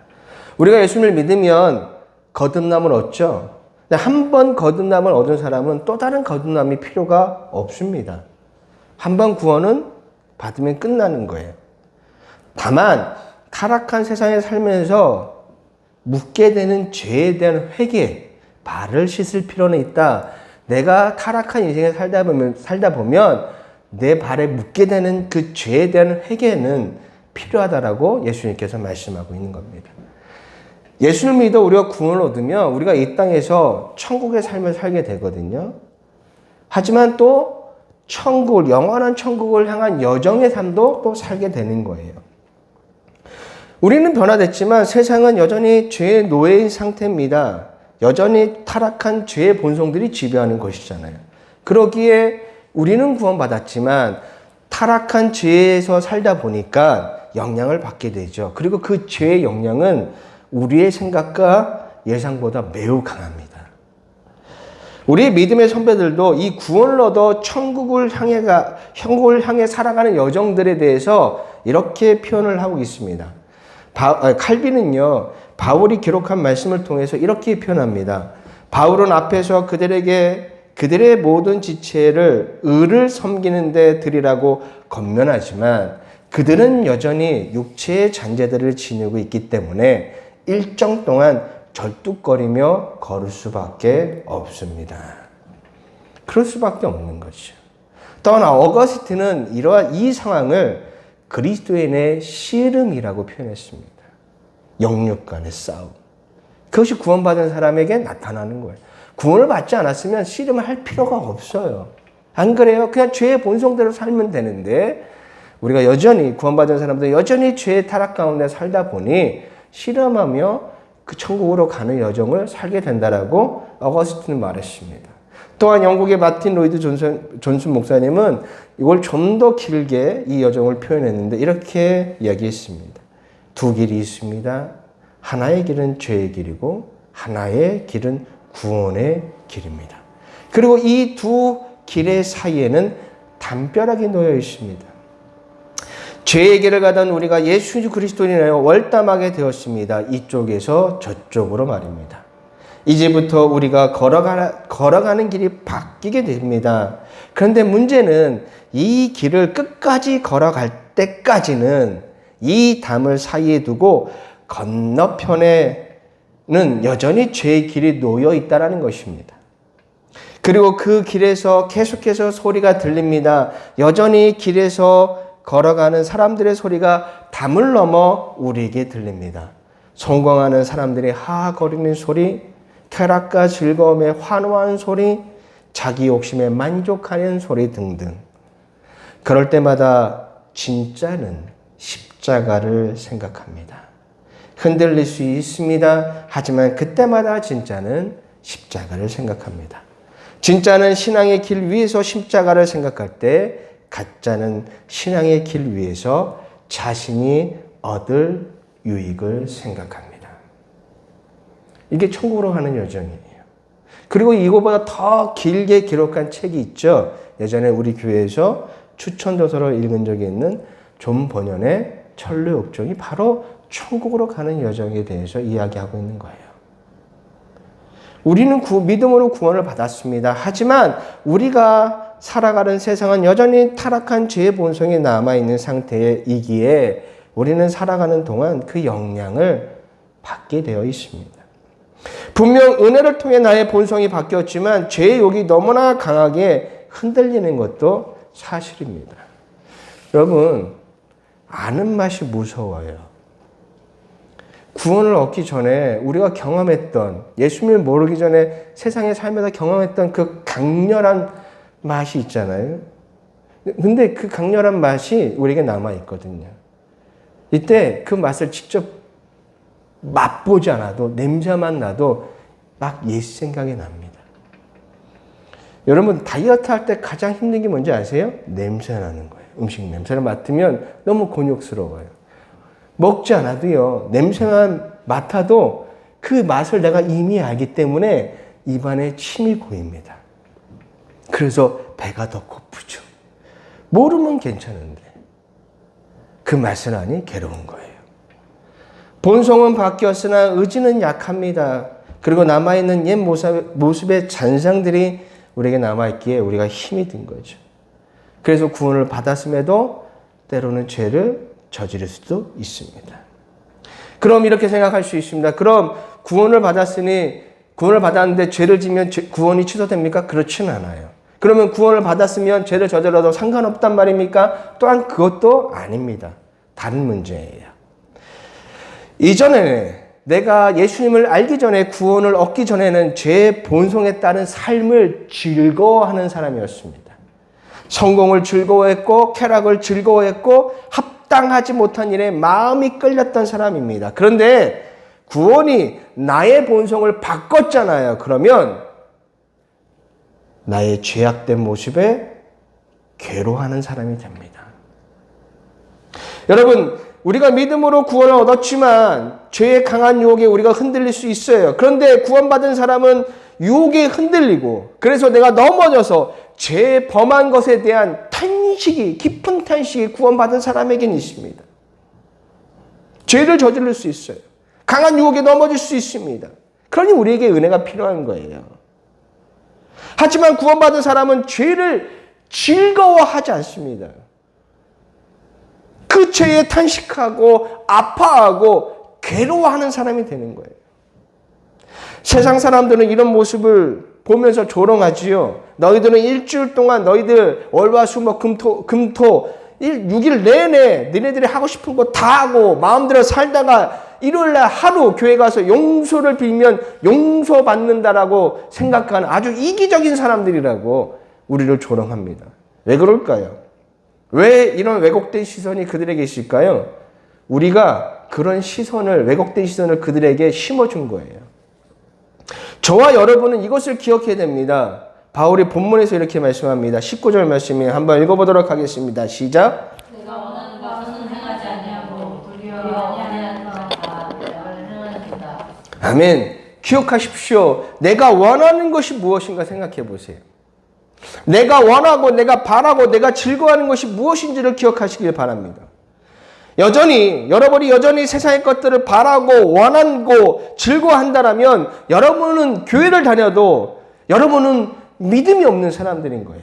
우리가 예수님을 믿으면 거듭남을 얻죠. 한 번 거듭남을 얻은 사람은 또 다른 거듭남이 필요가 없습니다. 한 번 구원은 받으면 끝나는 거예요. 다만 타락한 세상에 살면서 묻게 되는 죄에 대한 회개, 발을 씻을 필요는 있다. 내가 타락한 인생에 살다 보면 내 발에 묻게 되는 그 죄에 대한 회개는 필요하다라고 예수님께서 말씀하고 있는 겁니다. 예수를 믿어 우리가 구원을 얻으면 우리가 이 땅에서 천국의 삶을 살게 되거든요. 하지만 또 천국을, 영원한 천국을 향한 여정의 삶도 또 살게 되는 거예요. 우리는 변화됐지만 세상은 여전히 죄의 노예인 상태입니다. 여전히 타락한 죄의 본성들이 지배하는 것이잖아요. 그러기에 우리는 구원받았지만 타락한 죄에서 살다 보니까 영향을 받게 되죠. 그리고 그 죄의 영향은 우리의 생각과 예상보다 매우 강합니다. 우리의 믿음의 선배들도 이 구원을 얻어 천국을 향해 살아가는 여정들에 대해서 이렇게 표현을 하고 있습니다. 칼빈은요, 바울이 기록한 말씀을 통해서 이렇게 표현합니다. 바울은 앞에서 그들의 모든 지체를 의를 섬기는 데 드리라고 권면하지만 그들은 여전히 육체의 잔재들을 지니고 있기 때문에 일정 동안 절뚝거리며 걸을 수밖에 없습니다. 그럴 수밖에 없는 것이죠. 또한 어거스틴은 이러한 이 상황을 그리스도인의 씨름이라고 표현했습니다. 영육 간의 싸움. 그것이 구원받은 사람에게 나타나는 거예요. 구원을 받지 않았으면 씨름을 할 필요가 없어요. 안 그래요? 그냥 죄의 본성대로 살면 되는데 우리가 여전히 구원받은 사람들 여전히 죄의 타락 가운데 살다 보니 씨름하며 그 천국으로 가는 여정을 살게 된다라고 어거스틴은 말했습니다. 또한 영국의 마틴 로이드 존슨 목사님은 이걸 좀 더 길게 이 여정을 표현했는데 이렇게 이야기했습니다. 두 길이 있습니다. 하나의 길은 죄의 길이고 하나의 길은 구원의 길입니다. 그리고 이 두 길의 사이에는 담벼락이 놓여 있습니다. 죄의 길을 가던 우리가 예수 그리스도인이여 월담하게 되었습니다. 이쪽에서 저쪽으로 말입니다. 이제부터 우리가 걸어가는 길이 바뀌게 됩니다. 그런데 문제는 이 길을 끝까지 걸어갈 때까지는 이 담을 사이에 두고 건너편에는 여전히 죄의 길이 놓여 있다는 것입니다. 그리고 그 길에서 계속해서 소리가 들립니다. 여전히 길에서 걸어가는 사람들의 소리가 담을 넘어 우리에게 들립니다. 성공하는 사람들의 하하거리는 소리, 쾌락과 즐거움에 환호하는 소리, 자기 욕심에 만족하는 소리 등등. 그럴 때마다 진짜는 십자가를 생각합니다. 흔들릴 수 있습니다. 하지만 그때마다 진짜는 십자가를 생각합니다. 진짜는 신앙의 길 위에서 십자가를 생각할 때, 가짜는 신앙의 길 위에서 자신이 얻을 유익을 생각합니다. 이게 천국으로 가는 여정이에요. 그리고 이거보다 더 길게 기록한 책이 있죠. 예전에 우리 교회에서 추천도서를 읽은 적이 있는 존 버년의 천류욕정이 바로 천국으로 가는 여정에 대해서 이야기하고 있는 거예요. 우리는 믿음으로 구원을 받았습니다. 하지만 우리가 살아가는 세상은 여전히 타락한 죄의 본성이 남아있는 상태이기에 우리는 살아가는 동안 그 영향을 받게 되어 있습니다. 분명 은혜를 통해 나의 본성이 바뀌었지만 죄의 욕이 너무나 강하게 흔들리는 것도 사실입니다. 여러분, 아는 맛이 무서워요. 구원을 얻기 전에 우리가 경험했던, 예수님을 모르기 전에 세상에 살면서 경험했던 그 강렬한 맛이 있잖아요. 근데 그 강렬한 맛이 우리에게 남아있거든요. 이때 그 맛을 직접 맛보지 않아도, 냄새만 나도 막 옛 생각이 납니다. 여러분, 다이어트 할 때 가장 힘든 게 뭔지 아세요? 냄새 나는 거예요. 음식 냄새를 맡으면 너무 곤욕스러워요. 먹지 않아도요, 냄새만 맡아도 그 맛을 내가 이미 알기 때문에 입안에 침이 고입니다. 그래서 배가 더 고프죠. 모르면 괜찮은데 그 맛을 아니 괴로운 거예요. 본성은 바뀌었으나 의지는 약합니다. 그리고 남아있는 옛 모습의 잔상들이 우리에게 남아있기에 우리가 힘이 든 거죠. 그래서 구원을 받았음에도 때로는 죄를 저지를 수도 있습니다. 그럼 이렇게 생각할 수 있습니다. 그럼 구원을 받았는데 죄를 지면 구원이 취소됩니까? 그렇지는 않아요. 그러면 구원을 받았으면 죄를 저질러도 상관없단 말입니까? 또한 그것도 아닙니다. 다른 문제예요. 이전에 내가 예수님을 알기 전에, 구원을 얻기 전에는 죄의 본성에 따른 삶을 즐거워하는 사람이었습니다. 성공을 즐거워했고 쾌락을 즐거워했고 합당하지 못한 일에 마음이 끌렸던 사람입니다. 그런데 구원이 나의 본성을 바꿨잖아요. 그러면 나의 죄악된 모습에 괴로워하는 사람이 됩니다. 여러분, 우리가 믿음으로 구원을 얻었지만 죄의 강한 유혹에 우리가 흔들릴 수 있어요. 그런데 구원받은 사람은 유혹에 흔들리고, 그래서 내가 넘어져서 죄 범한 것에 대한 탄식이, 깊은 탄식이 구원받은 사람에게는 있습니다. 죄를 저지를 수 있어요. 강한 유혹에 넘어질 수 있습니다. 그러니 우리에게 은혜가 필요한 거예요. 하지만 구원받은 사람은 죄를 즐거워하지 않습니다. 그 죄에 탄식하고 아파하고 괴로워하는 사람이 되는 거예요. 세상 사람들은 이런 모습을 보면서 조롱하지요. 너희들은 일주일 동안 너희들 월화수목 금토 6일 내내 너희들이 하고 싶은 거 다 하고 마음대로 살다가 일요일날 하루 교회 가서 용서를 빌면 용서받는다라고 생각하는 아주 이기적인 사람들이라고 우리를 조롱합니다. 왜 그럴까요? 왜 이런 왜곡된 시선이 그들에게 있을까요? 우리가 그런 시선을, 왜곡된 시선을 그들에게 심어준 거예요. 저와 여러분은 이것을 기억해야 됩니다. 바울이 본문에서 이렇게 말씀합니다. 19절 말씀에 한번 읽어보도록 하겠습니다. 시작. 내가 원하는 것은 행하지 아니하고 불의하지 아니하는 것다 행하는다. 아멘. 기억하십시오. 내가 원하는 것이 무엇인가 생각해 보세요. 내가 원하고 내가 바라고 내가 즐거워하는 것이 무엇인지를 기억하시길 바랍니다. 여러분이 여전히 세상의 것들을 바라고 원하고 즐거워한다라면 여러분은 교회를 다녀도 여러분은 믿음이 없는 사람들인 거예요.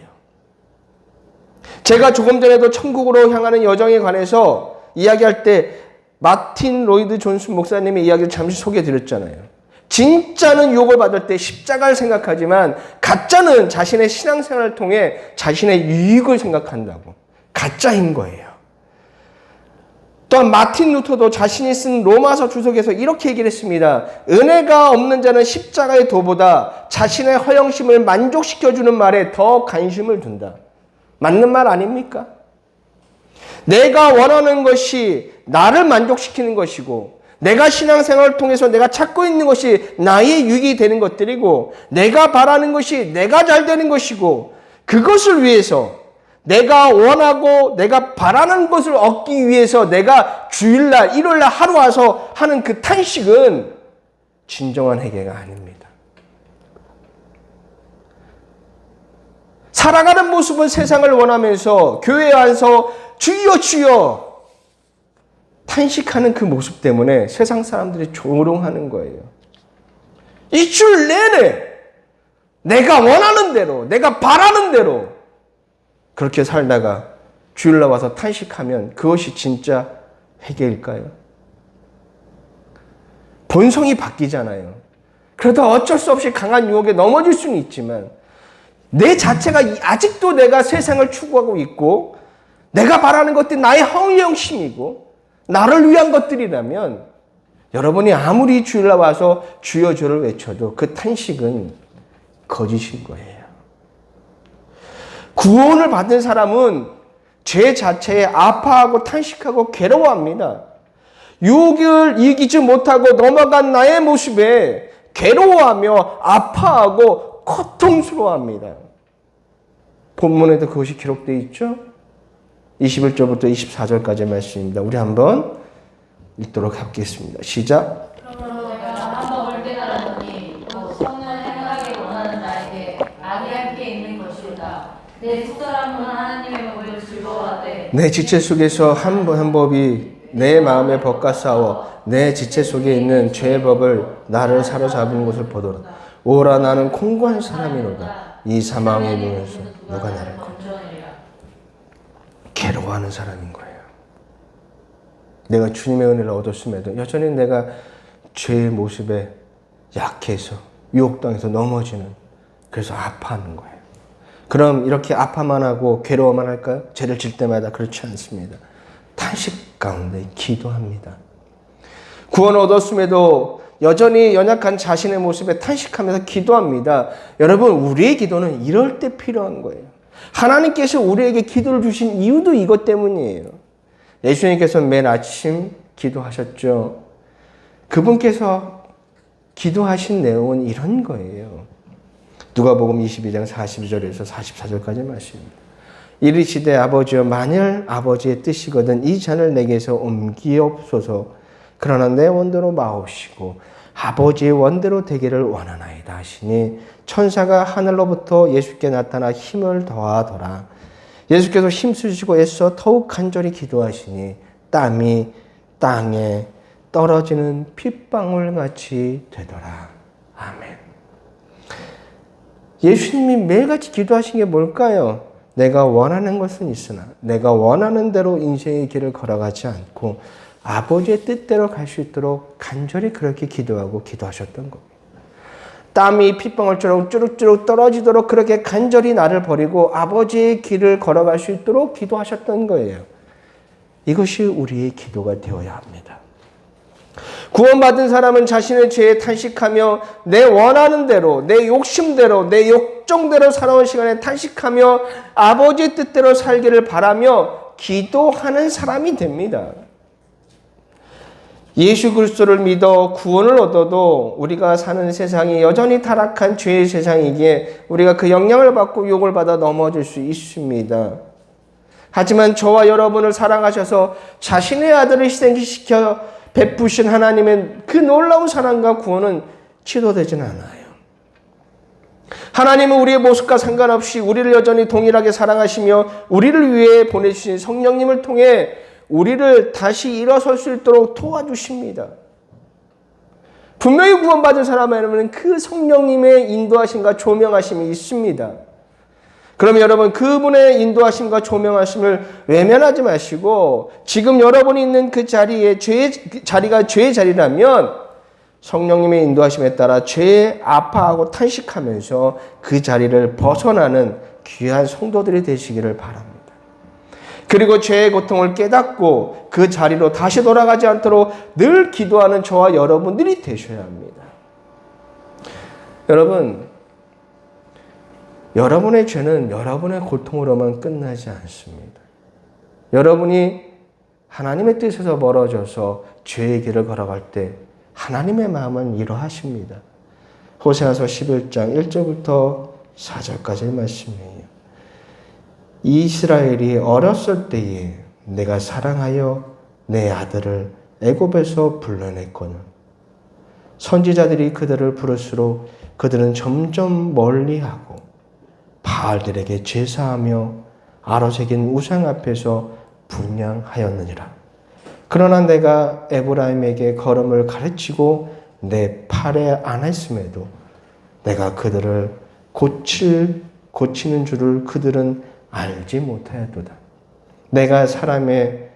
제가 조금 전에도 천국으로 향하는 여정에 관해서 이야기할 때 마틴 로이드 존슨 목사님의 이야기를 잠시 소개해드렸잖아요. 진짜는 유혹을 받을 때 십자가를 생각하지만 가짜는 자신의 신앙생활을 통해 자신의 유익을 생각한다고. 가짜인 거예요. 또한 마틴 루터도 자신이 쓴 로마서 주석에서 이렇게 얘기를 했습니다. 은혜가 없는 자는 십자가의 도보다 자신의 허영심을 만족시켜주는 말에 더 관심을 둔다. 맞는 말 아닙니까? 내가 원하는 것이 나를 만족시키는 것이고, 내가 신앙생활을 통해서 내가 찾고 있는 것이 나의 유익이 되는 것들이고, 내가 바라는 것이 내가 잘 되는 것이고, 그것을 위해서 내가 원하고 내가 바라는 것을 얻기 위해서 내가 주일날, 일요일날 하루 와서 하는 그 탄식은 진정한 회개가 아닙니다. 살아가는 모습은 세상을 원하면서 교회에 와서 주여 주여 탄식하는 그 모습 때문에 세상 사람들이 조롱하는 거예요. 일주일 내내 내가 원하는 대로, 내가 바라는 대로 그렇게 살다가 주일날 와서 탄식하면 그것이 진짜 회개일까요? 본성이 바뀌잖아요. 그러다 어쩔 수 없이 강한 유혹에 넘어질 수는 있지만 내 자체가 아직도 내가 세상을 추구하고 있고 내가 바라는 것들이 나의 허영심이고 나를 위한 것들이라면 여러분이 아무리 주일날 와서 주여 주를 외쳐도 그 탄식은 거짓인 거예요. 구원을 받은 사람은 죄 자체에 아파하고 탄식하고 괴로워합니다. 유혹을 이기지 못하고 넘어간 나의 모습에 괴로워하며 아파하고 고통스러워합니다. 본문에도 그것이 기록되어 있죠. 21절부터 24절까지의 말씀입니다. 우리 한번 읽도록 하겠습니다. 시작. 그러므로 내가 한번 올 깨달았더니 또 성는 행하기 원하는 나에게 악이 함께 있는 것이다. 내 속사람은 하나님의 법을 즐거워하되 내 지체 속에서 한 법이 내 마음의 법과 싸워 내 지체 속에 있는 죄의 법을 나를 사로잡은 것을 보도록 오라 나는 공고한 사람이로다. 이 사망의 눈에서 누가 나를 건져내리라. 괴로워하는 사람인 거예요. 내가 주님의 은혜를 얻었음에도 여전히 내가 죄의 모습에 약해서 유혹당해서 넘어지는, 그래서 아파하는 거예요. 그럼 이렇게 아파만 하고 괴로워만 할까요? 죄를 질 때마다 그렇지 않습니다. 탄식 가운데 기도합니다. 구원을 얻었음에도 여전히 연약한 자신의 모습에 탄식하면서 기도합니다. 여러분, 우리의 기도는 이럴 때 필요한 거예요. 하나님께서 우리에게 기도를 주신 이유도 이것 때문이에요. 예수님께서 매일 아침 기도하셨죠. 그분께서 기도하신 내용은 이런 거예요. 누가복음 22장 42절에서 44절까지 말씀입니다. 이르시되 아버지여 만일 아버지의 뜻이거든 이 잔을 내게서 옮기옵소서. 그러나 내 원대로 마옵시고 아버지의 원대로 되기를 원하나이다 하시니 천사가 하늘로부터 예수께 나타나 힘을 더하더라. 예수께서 힘쓰시고 애써 더욱 간절히 기도하시니 땀이 땅에 떨어지는 핏방울같이 되더라. 아멘. 예수님이 매일같이 기도하신 게 뭘까요? 내가 원하는 것은 있으나 내가 원하는 대로 인생의 길을 걸어가지 않고 아버지의 뜻대로 갈 수 있도록 간절히 그렇게 기도하고 기도하셨던 겁니다. 땀이 핏방울처럼 쭈룩쭈룩 떨어지도록 그렇게 간절히 나를 버리고 아버지의 길을 걸어갈 수 있도록 기도하셨던 거예요. 이것이 우리의 기도가 되어야 합니다. 구원받은 사람은 자신의 죄에 탄식하며 내 원하는 대로, 내 욕심대로, 내 욕정대로 살아온 시간에 탄식하며 아버지의 뜻대로 살기를 바라며 기도하는 사람이 됩니다. 예수 그리스도를 믿어 구원을 얻어도 우리가 사는 세상이 여전히 타락한 죄의 세상이기에 우리가 그 영향을 받고 유혹을 받아 넘어질 수 있습니다. 하지만 저와 여러분을 사랑하셔서 자신의 아들을 희생시켜 베푸신 하나님의 그 놀라운 사랑과 구원은 취소되지는 않아요. 하나님은 우리의 모습과 상관없이 우리를 여전히 동일하게 사랑하시며 우리를 위해 보내주신 성령님을 통해 우리를 다시 일어설 수 있도록 도와주십니다. 분명히 구원받은 사람에게는 그 성령님의 인도하심과 조명하심이 있습니다. 그럼 여러분, 그분의 인도하심과 조명하심을 외면하지 마시고 지금 여러분이 있는 그 자리가 죄의 자리라면 성령님의 인도하심에 따라 죄에 아파하고 탄식하면서 그 자리를 벗어나는 귀한 성도들이 되시기를 바랍니다. 그리고 죄의 고통을 깨닫고 그 자리로 다시 돌아가지 않도록 늘 기도하는 저와 여러분들이 되셔야 합니다. 여러분, 여러분의 죄는 여러분의 고통으로만 끝나지 않습니다. 여러분이 하나님의 뜻에서 멀어져서 죄의 길을 걸어갈 때 하나님의 마음은 이러하십니다. 호세아서 11장 1절부터 4절까지의 말씀이에요. 이스라엘이 어렸을 때에 내가 사랑하여 내 아들을 애굽에서 불러냈거늘 선지자들이 그들을 부를수록 그들은 점점 멀리하고 바알들에게 제사하며 아로새긴 우상 앞에서 분향하였느니라. 그러나 내가 에브라임에게 걸음을 가르치고 내 팔에 안했음에도 내가 그들을 고치는 줄을 그들은 알지 못하였도다. 내가 사람의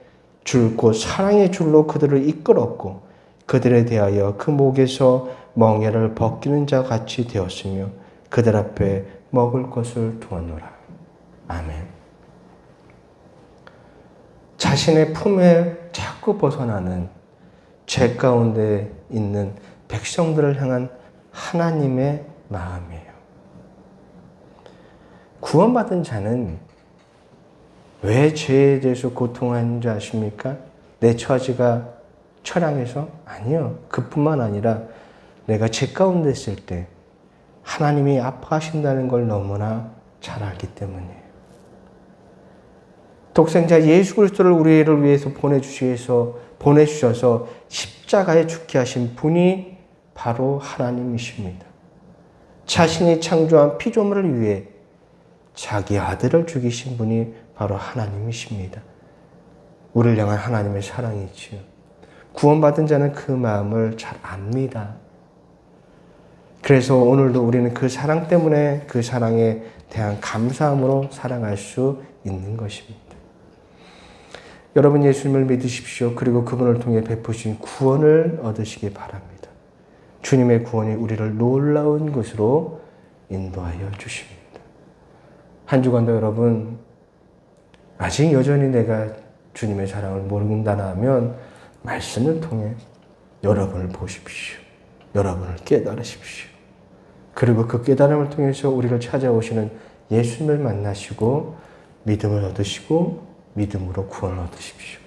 줄 곧 사랑의 줄로 그들을 이끌었고 그들에 대하여 그 목에서 멍에를 벗기는 자 같이 되었으며 그들 앞에 먹을 것을 두었노라. 아멘. 자신의 품에 자꾸 벗어나는 죄 가운데 있는 백성들을 향한 하나님의 마음이에요. 구원받은 자는 왜 죄에 대해서 고통하는 줄 아십니까? 내 처지가 처량해서? 아니요. 그뿐만 아니라 내가 죄 가운데 있을 때 하나님이 아파하신다는 걸 너무나 잘 알기 때문이에요. 독생자 예수 그리스도를 우리를 위해서 보내주셔서 십자가에 죽게 하신 분이 바로 하나님이십니다. 자신이 창조한 피조물을 위해 자기 아들을 죽이신 분이 바로 하나님이십니다. 우리를 향한 하나님의 사랑이지요. 구원받은 자는 그 마음을 잘 압니다. 그래서 오늘도 우리는 그 사랑 때문에 그 사랑에 대한 감사함으로 살아갈 수 있는 것입니다. 여러분 예수님을 믿으십시오. 그리고 그분을 통해 베푸신 구원을 얻으시기 바랍니다. 주님의 구원이 우리를 놀라운 것으로 인도하여 주십니다. 한 주간도 여러분 아직 여전히 내가 주님의 사랑을 모른다나 하면 말씀을 통해 여러분을 보십시오. 여러분을 깨달으십시오. 그리고 그 깨달음을 통해서 우리를 찾아오시는 예수님을 만나시고 믿음을 얻으시고 믿음으로 구원을 얻으십시오.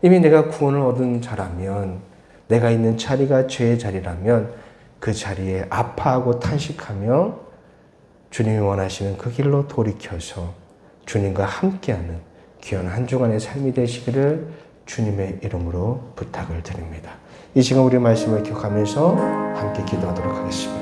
이미 내가 구원을 얻은 자라면 내가 있는 자리가 죄의 자리라면 그 자리에 아파하고 탄식하며 주님이 원하시는 그 길로 돌이켜서 주님과 함께하는 귀한 한 주간의 삶이 되시기를 주님의 이름으로 부탁을 드립니다. 이 시간 우리 말씀을 기억하면서 함께 기도하도록 하겠습니다.